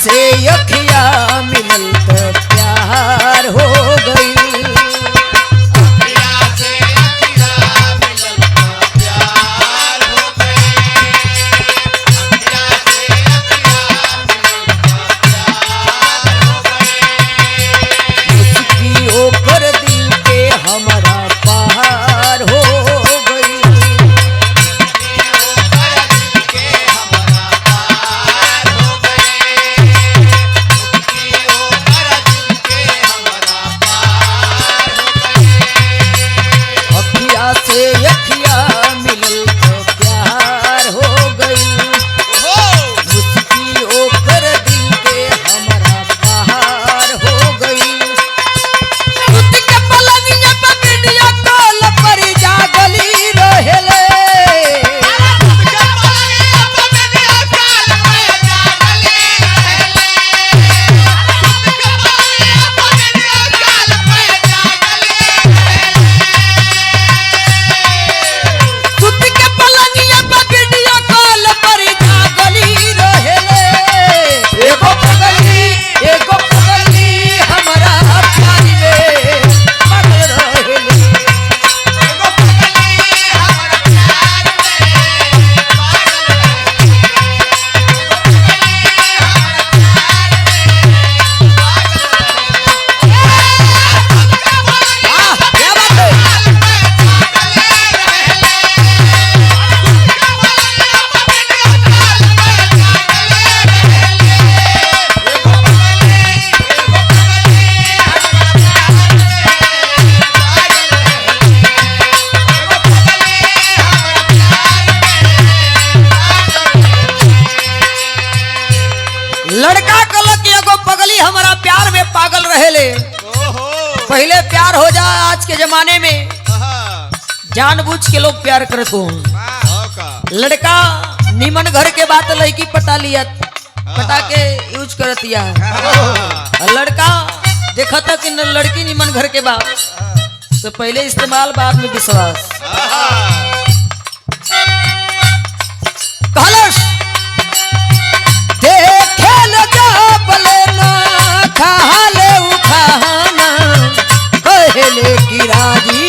से अखिया मिलल त प्यार हो गई। लड़का कहलक एगो पगली हमारा प्यार में पागल रहेले। पहले प्यार हो जा, आज के जमाने में जानबूझ के लोग प्यार करत हो। लड़का निमन घर के बात लड़की पटा लिया, पटा के यूज करत या। लड़का देखा था कि लड़की निमन घर के बात तो पहले इस्तेमाल, बाद में विश्वास। कहलस देखेल जाबले ना खाले उखाना कहले की राजी